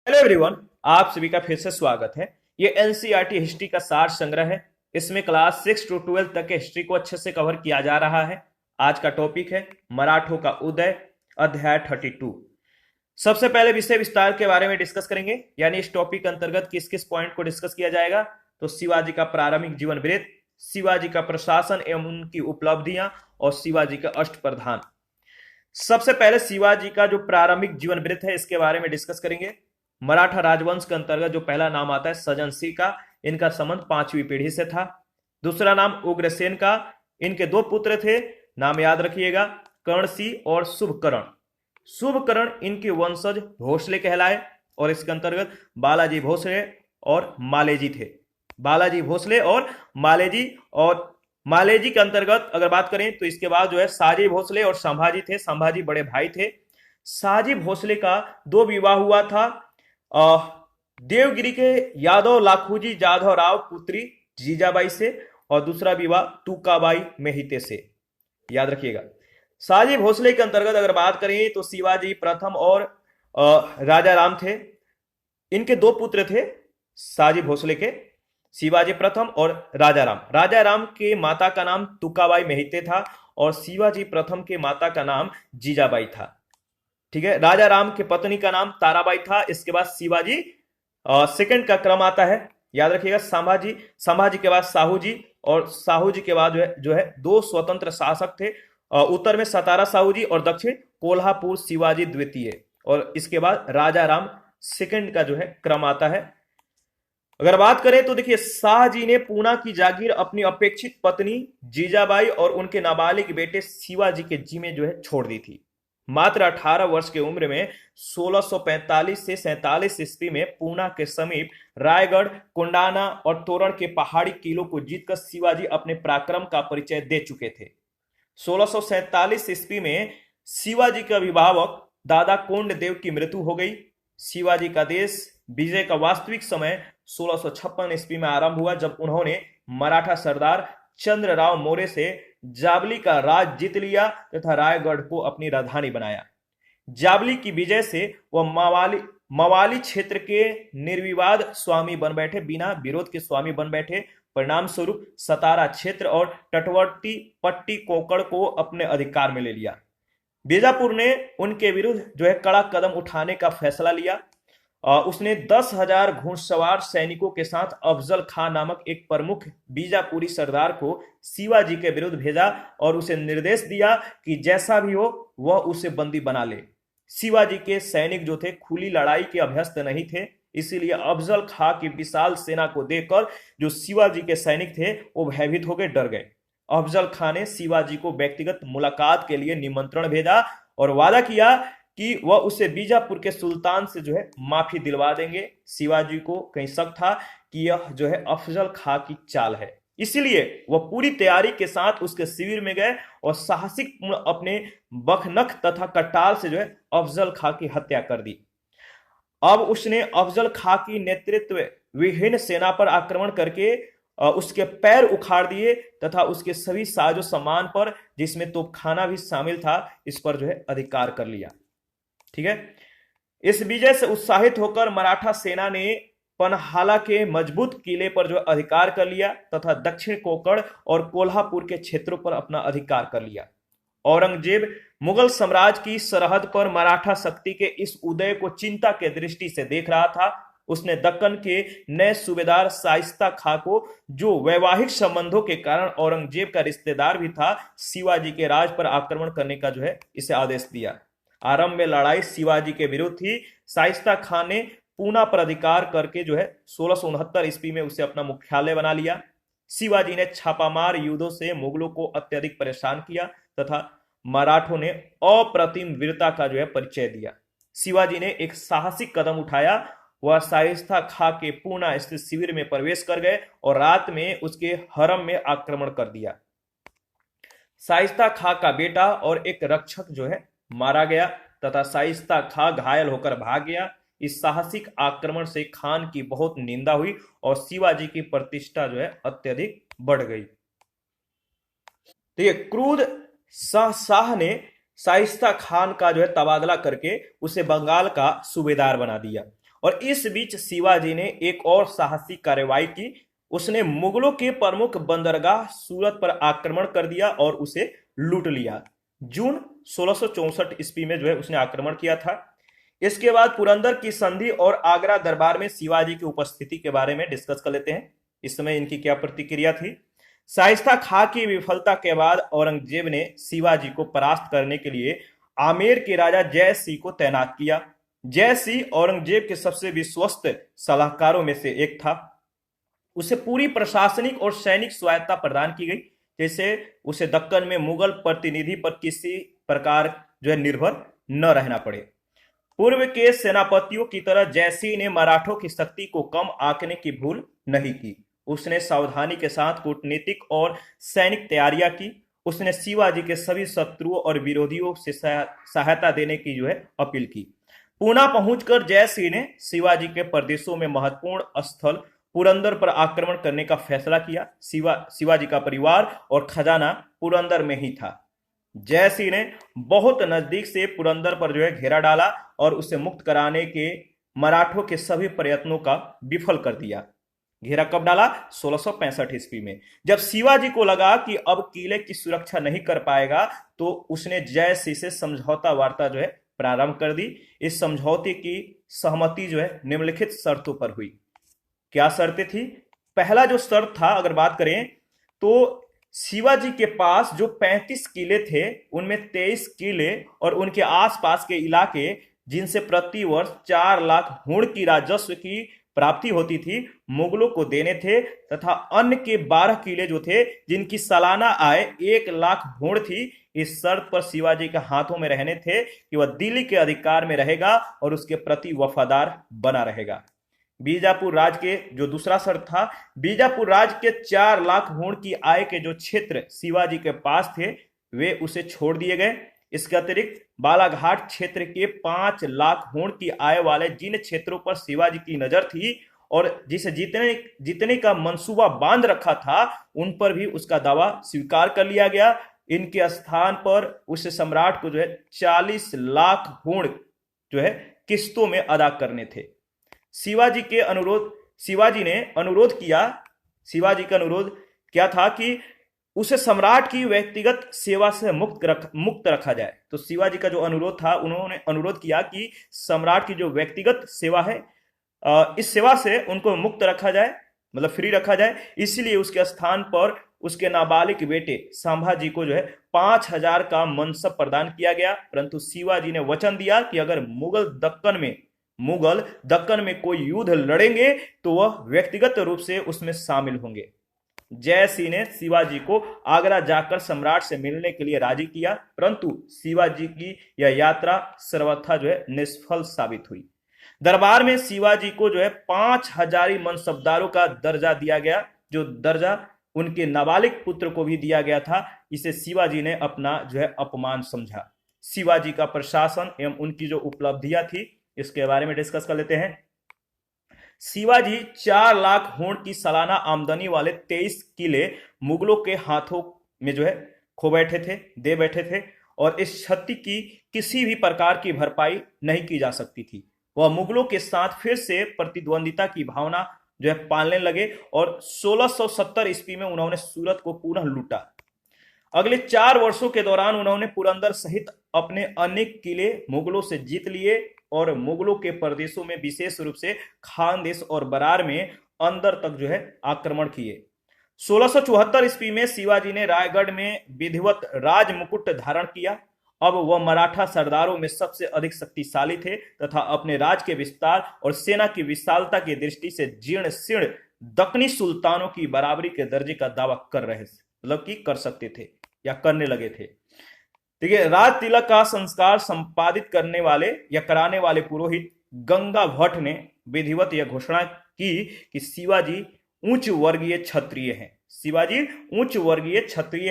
Hello everyone, आप सभी का फिर से स्वागत है। ये एनसीईआरटी हिस्ट्री का सार संग्रह है। इसमें क्लास 6 टू 12 तक के हिस्ट्री को अच्छे से कवर किया जा रहा है। आज का टॉपिक है मराठों का उदय, अध्याय 32। सबसे पहले विषय विस्तार के बारे में डिस्कस करेंगे, यानी इस टॉपिक के अंतर्गत किस किस पॉइंट को डिस्कस किया जाएगा। तो शिवाजी का प्रारंभिक जीवन वृत्त, शिवाजी का प्रशासन एवं उनकी उपलब्धियां और शिवाजी का अष्टप्रधान। सबसे पहले शिवाजी का जो प्रारंभिक जीवन वृत्त है इसके बारे में डिस्कस करेंगे। मराठा राजवंश के अंतर्गत जो पहला नाम आता है सजन सिंह का, इनका संबंध 5वीं पीढ़ी से था। दूसरा नाम उग्रसेन का, इनके दो पुत्र थे, नाम याद रखिएगा, कर्ण सिंह और शुभकर्ण। शुभकर्ण इनके वंशज भोसले कहलाए और इसके अंतर्गत बालाजी भोसले और मालेजी थे। बालाजी भोसले और मालेजी, और मालेजी के अंतर्गत अगर बात करें तो इसके बाद जो है साजी भोसले और संभाजी थे। संभाजी बड़े भाई थे। साजी भोसले का दो विवाह हुआ था, देवगिरी के यादव लाखूजी जाधव राव पुत्री जीजाबाई से, और दूसरा विवाह तुकाबाई मेहिते से। याद रखिएगा। साजी भोसले के अंतर्गत अगर बात करें तो शिवाजी प्रथम और राजा राम थे। इनके दो पुत्र थे साजी भोसले के, शिवाजी प्रथम और राजा राम। राजा राम के माता का नाम तुकाबाई मेहिते था और शिवाजी प्रथम के माता का नाम जीजाबाई था। ठीक है। राजा राम के पत्नी का नाम ताराबाई था। इसके बाद शिवाजी सेकंड का क्रम आता है, याद रखिएगा। संभाजी, संभाजी के बाद साहू जी, और साहू जी के बाद जो है दो स्वतंत्र शासक थे। उत्तर में सतारा साहू जी और दक्षिण कोल्हापुर शिवाजी द्वितीय, और इसके बाद राजा राम सेकंड का जो है क्रम आता है। अगर बात करें तो देखिए, शाहजी ने पूना की जागीर अपनी अपेक्षित पत्नी जीजाबाई और उनके नाबालिग बेटे शिवाजी के जिम्मे जो है छोड़ दी थी। मात्र 18 वर्ष की उम्र में 1645 से 47 ईस्वी में पूना के समीप रायगढ़, कुंडाना और तोरण के पहाड़ी किलों को जीतकर शिवाजी अपने पराक्रम का परिचय दे चुके थे। 1647 ईस्वी में शिवाजी के अभिभावक दादा कोंडदेव की मृत्यु हो गई। शिवाजी का देश विजय का वास्तविक समय 1656 ईस्वी में आरंभ हुआ, जब उन्होंने मराठा सरदार चंद्रराव मौर्य से जावली का राज जीत लिया तथा रायगढ़ को अपनी राजधानी बनाया। जावली की विजय से वह मवाली क्षेत्र के निर्विवाद स्वामी बन बैठे, बिना विरोध के स्वामी बन बैठे। परिणाम स्वरूप सतारा क्षेत्र और तटवर्ती पट्टी कोकड़ को अपने अधिकार में ले लिया। बीजापुर ने उनके विरुद्ध जो है कड़ा कदम उठाने का फैसला लिया। उसने 10,000 घुड़सवार सैनिकों के साथ अफजल खान नामक एक प्रमुख बीजापुरी सरदार को शिवाजी के विरुद्ध भेजा और उसे निर्देश दिया कि जैसा भी हो वह उसे बंदी बना ले। शिवाजी के सैनिक जो थे खुली लड़ाई के अभ्यस्त नहीं थे, इसीलिए अफजल खां की विशाल सेना को देखकर जो शिवाजी के सैनिक थे वो भयभीत हो गए, डर गए। अफजल खां ने शिवाजी को व्यक्तिगत मुलाकात के लिए निमंत्रण भेजा और वादा किया कि वह उसे बीजापुर के सुल्तान से जो है माफी दिलवा देंगे। शिवाजी को कहीं शक था कि यह जो है अफजल खां की चाल है, इसलिए वह पूरी तैयारी के साथ उसके शिविर में गए और साहसिक अपने बखनख तथा कटाल से जो है अफजल खां की हत्या कर दी। अब उसने अफजल खां की नेतृत्व विहीन सेना पर आक्रमण करके उसके पैर उखाड़ दिए तथा उसके सभी साजो सामान पर, जिसमें तोपखाना भी शामिल था, इस पर जो है अधिकार कर लिया। ठीक है। इस विजय से उत्साहित होकर मराठा सेना ने पनहाला के मजबूत किले पर जो अधिकार कर लिया तथा दक्षिण कोकड़ और कोल्हापुर के क्षेत्रों पर अपना अधिकार कर लिया। औरंगजेब मुगल साम्राज्य की सरहद पर मराठा शक्ति के इस उदय को चिंता के दृष्टि से देख रहा था। उसने दक्कन के नए सूबेदार शाइस्ता खां को, जो वैवाहिक संबंधों के कारण औरंगजेब का रिश्तेदार भी था, शिवाजी के राज पर आक्रमण करने का जो है इसे आदेश दिया। आरंभ में लड़ाई शिवाजी के विरुद्ध थी। शाइस्ता खान ने पूना पर अधिकार करके जो है 1669 ईस्वी में उसे अपना मुख्यालय बना लिया। शिवाजी ने छापामार युद्धों से मुगलों को अत्यधिक परेशान किया तथा मराठों ने अप्रतिम वीरता का जो है परिचय दिया। शिवाजी ने एक साहसिक कदम उठाया। वह शाइस्ता खां के पूना स्थित शिविर में प्रवेश कर गए और रात में उसके हरम में आक्रमण कर दिया। शाइस्ता खां का बेटा और एक रक्षक जो है मारा गया तथा शाइस्ता खां घायल होकर भाग गया। इस साहसिक आक्रमण से खान की बहुत निंदा हुई और शिवाजी की प्रतिष्ठा जो है अत्यधिक बढ़ गई। तो ये क्रुद्ध शाह ने शाइस्ता खान का जो है तबादला करके उसे बंगाल का सूबेदार बना दिया और इस बीच शिवाजी ने एक और साहसी कार्रवाई की। उसने मुगलों के प्रमुख बंदरगाह सूरत पर आक्रमण कर दिया और उसे लूट लिया। जून 1664 ईस्वी में उसने आक्रमण किया था। इसके बाद पुरंदर की संधि और आगरा दरबार में शिवाजी की उपस्थिति के बारे में डिस्कस कर लेते हैं। इस समय इनकी क्या प्रतिक्रिया थी। शाइस्ता खां की विफलता के बाद औरंगजेब ने शिवाजी को परास्त करने के लिए आमेर के राजा जय सिंह को तैनात किया। जय सिंह औरंगजेब के सबसे विश्वस्त सलाहकारों में से एक था। उसे पूरी प्रशासनिक और सैनिक स्वायत्ता प्रदान की गई, जैसे उसे दक्कन में मुगल प्रतिनिधि पर किसी प्रकार निर्भर न रहना पड़े। पूर्व के सेनापतियों की तरह जयसिंह ने मराठों की शक्ति को कम आंकने की भूल नहीं की। उसने सावधानी के साथ कूटनीतिक और सैनिक तैयारियां की। उसने शिवाजी के सभी शत्रुओं और विरोधियों से सहायता देने की अपील की। पूना पहुंचकर जयसिंह ने शिवाजी के प्रदेशों में महत्वपूर्ण स्थल पुरंदर पर आक्रमण करने का फैसला किया। शिवाजी का परिवार और खजाना पुरंदर में ही था। जयसिंह ने बहुत नजदीक से पुरंदर पर घेरा डाला और उसे मुक्त कराने के मराठों के सभी प्रयत्नों का विफल कर दिया। घेरा कब डाला? 1665 ईस्वी में। जब शिवाजी को लगा कि अब किले की सुरक्षा नहीं कर पाएगा, तो उसने जयसिंह से समझौता वार्ता प्रारंभ कर दी। इस समझौते की सहमति निम्नलिखित शर्तों पर हुई। क्या शर्तें थी? पहला जो शर्त था, अगर बात करें तो शिवाजी के पास जो 35 किले थे, उनमें 23 किले और उनके आसपास के इलाके जिनसे प्रति वर्ष 4 लाख हुण की राजस्व की प्राप्ति होती थी, मुगलों को देने थे, तथा अन्य के 12 किले जो थे जिनकी सालाना आय 1 लाख हुण थी। इस शर्त पर शिवाजी के हाथों में रहने थे कि वह दिल्ली के अधिकार में रहेगा और उसके प्रति वफादार बना रहेगा। बीजापुर राज के जो दूसरा शर्त था, बीजापुर राज के 4 लाख हुण की आय के जो क्षेत्र शिवाजी के पास थे, वे उसे छोड़ दिए गए। इसके अतिरिक्त बालाघाट क्षेत्र के 5 लाख हुण की आय वाले जिन क्षेत्रों पर शिवाजी की नजर थी और जिसे जीतने का मंसूबा बांध रखा था, उन पर भी उसका दावा स्वीकार कर लिया गया। इनके स्थान पर उस सम्राट को 40 लाख हुण किस्तों में अदा करने थे। शिवाजी का अनुरोध क्या था कि उसे सम्राट की व्यक्तिगत सेवा से मुक्त रखा जाए। तो शिवाजी का जो अनुरोध था, उन्होंने अनुरोध किया कि सम्राट की जो व्यक्तिगत सेवा है, इस सेवा से उनको मुक्त रखा जाए, मतलब फ्री रखा जाए। इसलिए उसके स्थान पर उसके नाबालिग बेटे संभाजी को 5000 का मनसब प्रदान किया गया। परंतु शिवाजी ने वचन दिया कि अगर मुगल दक्कन में कोई युद्ध लड़ेंगे तो वह व्यक्तिगत रूप से उसमें शामिल होंगे। जय सिंह ने शिवाजी को आगरा जाकर सम्राट से मिलने के लिए राजी किया, परंतु शिवाजी की यह यात्रा सर्वथा निष्फल साबित हुई। दरबार में शिवाजी को 5000 मनसबदारों का दर्जा दिया गया, जो दर्जा उनके नाबालिग पुत्र को भी दिया गया था। इसे शिवाजी ने अपना अपमान समझा। शिवाजी का प्रशासन एवं उनकी जो उपलब्धियां थी, इसके बारे में डिस्कस कर लेते हैं। शिवाजी 4 लाख हुण की सालाना आमदनी वाले 23 किले मुगलों के हाथों में दे बैठे थे और इस क्षति की किसी भी प्रकार की भरपाई नहीं की जा सकती थी। वह मुगलों के साथ फिर से प्रतिद्वंदिता की भावना पालने लगे और 1670 ईस्वी में उन्होंने सूरत को पुनः लूटा। अगले 4 वर्षों के दौरान उन्होंने पुरंदर सहित अपने अनेक किले मुगलों से जीत लिए और मुगलों के प्रदेशों में, विशेष रूप से खानदेश और बरार में अंदर तक आक्रमण किए। 1674 ईस्वी में शिवाजी ने रायगढ़ में विधिवत राज मुकुट धारण किया। अब वह मराठा सरदारों में सबसे अधिक शक्तिशाली थे तथा अपने राज के विस्तार और सेना की विशालता की दृष्टि से जीर्ण शीर्ण दक्कनी सुल्तानों की बराबरी के दर्जे का दावा कर सकते थे या करने लगे थे। देखिए, राज तिलक का संस्कार संपादित करने वाले या कराने वाले पुरोहित गंगा भट्ट ने विधिवत यह घोषणा की कि शिवाजी उच्च वर्गीय क्षत्रिय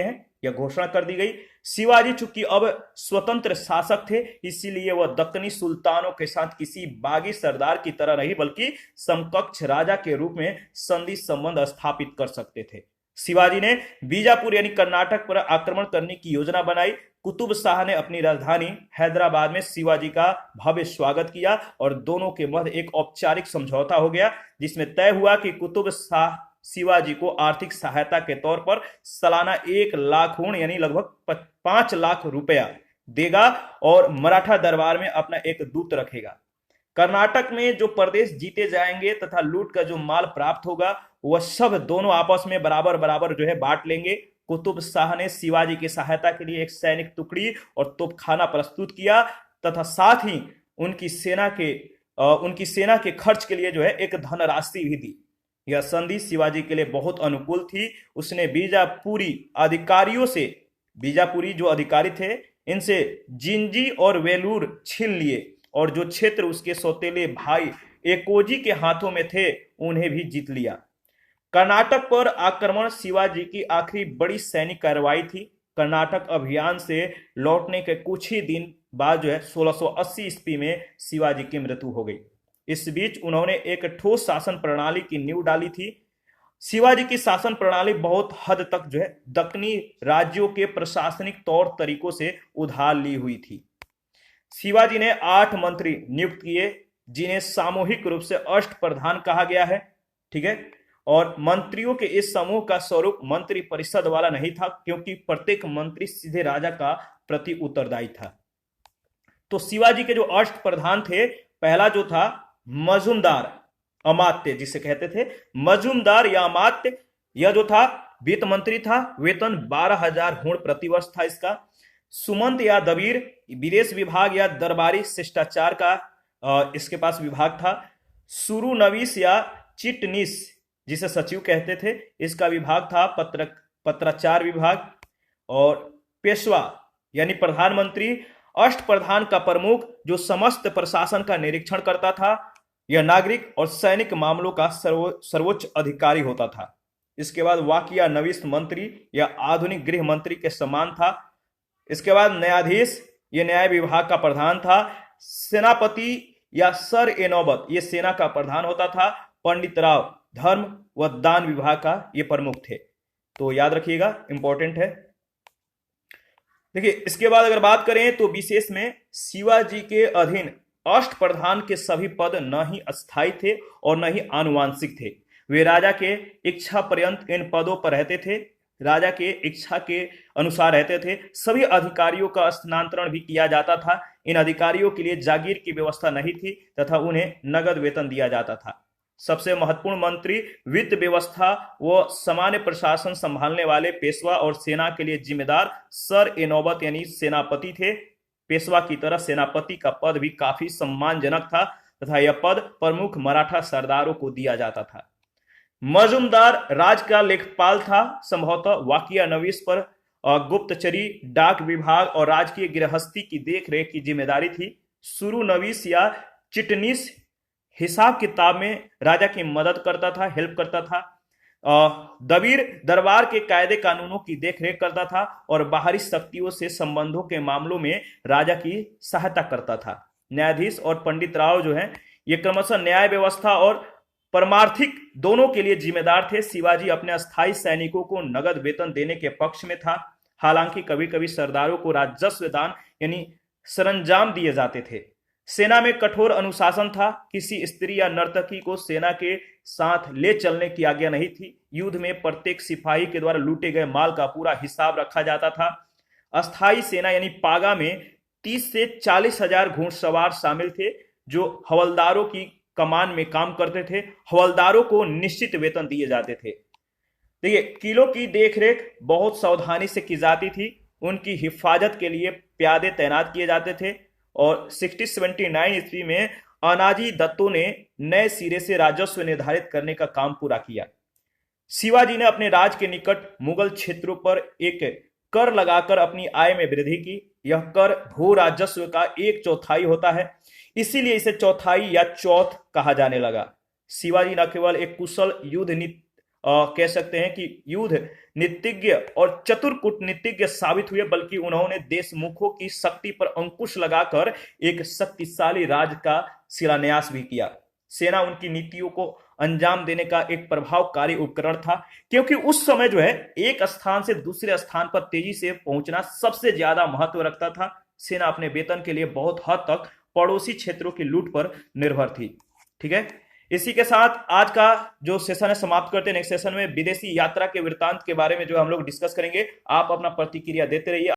हैं। यह घोषणा कर दी गई। शिवाजी चूंकि अब स्वतंत्र शासक थे, इसीलिए वह दक्कनी सुल्तानों के साथ किसी बागी सरदार की तरह नहीं, बल्कि समकक्ष राजा के रूप में संधि संबंध स्थापित कर सकते थे। शिवाजी ने बीजापुर यानी कर्नाटक पर आक्रमण करने की योजना बनाई, कुतुब शाह ने अपनी राजधानी हैदराबाद में शिवाजी का भव्य स्वागत किया और दोनों के मध्य एक औपचारिक समझौता हो गया, जिसमें तय हुआ कि कुतुब शाह शिवाजी को आर्थिक सहायता के तौर पर सालाना 1 लाख हुण यानी लगभग 5 लाख रुपया देगा और मराठा दरबार में अपना एक दूत रखेगा। कर्नाटक में जो प्रदेश जीते जाएंगे तथा लूट का जो माल प्राप्त होगा वह सब दोनों आपस में बराबर बराबर जो है बांट लेंगे। कुतुब शाह ने शिवाजी की सहायता के लिए एक सैनिक टुकड़ी और तोपखाना प्रस्तुत किया तथा साथ ही उनकी सेना के खर्च के लिए जो है एक धनराशि भी दी। यह संधि शिवाजी के लिए बहुत अनुकूल थी। उसने बीजापुरी जो अधिकारी थे इनसे जिंजी और वेलूर छीन लिए और जो क्षेत्र उसके सौतेले भाई एकोजी के हाथों में थे उन्हें भी जीत लिया। कर्नाटक पर आक्रमण शिवाजी की आखिरी बड़ी सैनिक कार्रवाई थी। कर्नाटक अभियान से लौटने के कुछ ही दिन बाद जो है 1680 ईस्वी में शिवाजी की मृत्यु हो गई। इस बीच उन्होंने एक ठोस शासन प्रणाली की नींव डाली थी। शिवाजी की शासन प्रणाली बहुत हद तक जो है दक्षिणी राज्यों के प्रशासनिक तौर तरीकों से उधार ली हुई थी। शिवाजी ने 8 मंत्री नियुक्त किए जिन्हें सामूहिक रूप से अष्टप्रधान कहा गया है, ठीक है। और मंत्रियों के इस समूह का स्वरूप मंत्री परिषद वाला नहीं था, क्योंकि प्रत्येक मंत्री सीधे राजा का प्रति उत्तरदायी था। तो शिवाजी के जो अष्टप्रधान थे, पहला जो था मजूमदार अमात्य जिसे कहते थे, मजूमदार या अमात्य, यह जो था वित्त मंत्री था, वेतन 12,000 हुण प्रतिवर्ष था इसका। सुमंत या दबीर विदेश विभाग या दरबारी शिष्टाचार का इसके पास विभाग था। सुरुनवीस या चिटनीस जिसे सचिव कहते थे, इसका विभाग था पत्राचार विभाग। और पेशवा यानी प्रधानमंत्री अष्टप्रधान का प्रमुख जो समस्त प्रशासन का निरीक्षण करता था, यह नागरिक और सैनिक मामलों का सर्वोच्च अधिकारी होता था। इसके बाद वाकिया नवीस मंत्री या आधुनिक गृह मंत्री के समान था। इसके बाद न्यायाधीश, ये न्याय विभाग का प्रधान था। सेनापति या सर ए नौबत ये सेना का प्रधान होता था। पंडित राव धर्म व दान विभाग का ये प्रमुख थे। तो याद रखिएगा, इंपॉर्टेंट है। देखिए, इसके बाद अगर बात करें तो विशेष में शिवाजी के अधीन अष्टप्रधान के सभी पद न ही अस्थायी थे और न ही आनुवांशिक थे। वे राजा के इच्छा पर्यंत इन पदों पर रहते थे, राजा के इच्छा के अनुसार रहते थे। सभी अधिकारियों का स्थानांतरण भी किया जाता था। इन अधिकारियों के लिए जागीर की व्यवस्था नहीं थी तथा उन्हें नगद वेतन दिया जाता था। सबसे महत्वपूर्ण मंत्री वित्त व्यवस्था व सामान्य प्रशासन संभालने वाले पेशवा और सेना के लिए जिम्मेदार सर ए नौबत यानी सेनापति थे। पेशवा की तरह सेनापति का पद भी काफी सम्मानजनक था तथा यह पद प्रमुख मराठा सरदारों को दिया जाता था। मजूमदार राज का लेखपाल था। संभवतः वाकिया नवीस पर गुप्तचरी, डाक विभाग और राजकीय गृहस्थी की देखरेख की जिम्मेदारी थी। सुरु नवीस या चिटनीस हिसाब किताब में राजा की मदद करता था, हेल्प करता था। दबीर दरबार के कायदे कानूनों की देखरेख करता था और बाहरी शक्तियों से संबंधों के मामलों में राजा की सहायता करता था। न्यायाधीश और पंडित राव जो है ये क्रमशः न्याय व्यवस्था और परमार्थिक दोनों के लिए जिम्मेदार थे। शिवाजी अपने अस्थायी सैनिकों को नगद वेतन देने के पक्ष में था। हालांकि कभी कभी सरदारों को राजस्व दान यानी सरंजाम दिए जाते थे। सेना में कठोर अनुशासन था। किसी स्त्री या नर्तकी को सेना के साथ ले चलने की आज्ञा नहीं थी। युद्ध में प्रत्येक सिपाही के द्वारा लूटे गए माल का पूरा हिसाब रखा जाता था। अस्थायी सेना यानी पागा में 30 से 40,000 घुड़सवार शामिल थे जो हवलदारों की कमान में काम करते थे। हवलदारों को निश्चित वेतन दिए जाते थे। देखिए, किलों की देखरेख बहुत सावधानी से की जाती थी। उनकी हिफाजत के लिए प्यादे तैनात किए जाते थे और 1679 ईस्वी में अनाजी दत्तों ने नए सिरे से राजस्व निर्धारित करने का काम पूरा किया। शिवाजी ने अपने राज के निकट मुगल क्षेत्रों पर एक कर लगाकर अपनी आय में वृद्धि की। यह कर भू राजस्व का 1/4 होता है, इसीलिए इसे चौथाई या चौथ कहा जाने लगा। शिवाजी न केवल एक कुशल कह सकते हैं कि युद्ध नीतिज्ञ और चतुर कूटनीतिज्ञ साबित हुए, बल्कि उन्होंने देशमुखों की शक्ति पर अंकुश लगाकर एक शक्तिशाली राज्य का शिलान्यास भी किया। सेना उनकी नीतियों को अंजाम देने का एक प्रभावकारी उपकरण था, क्योंकि उस समय जो है एक स्थान से दूसरे स्थान पर तेजी से पहुंचना सबसे ज्यादा महत्व रखता था। सेना अपने वेतन के लिए बहुत हद तक पड़ोसी क्षेत्रों की लूट पर निर्भर थी। ठीक है, इसी के साथ आज का जो सेशन है समाप्त करते हैं। नेक्स्ट सेशन में विदेशी यात्रा के वृत्तांत के बारे में जो हम लोग डिस्कस करेंगे। आप अपना प्रतिक्रिया देते रहिए।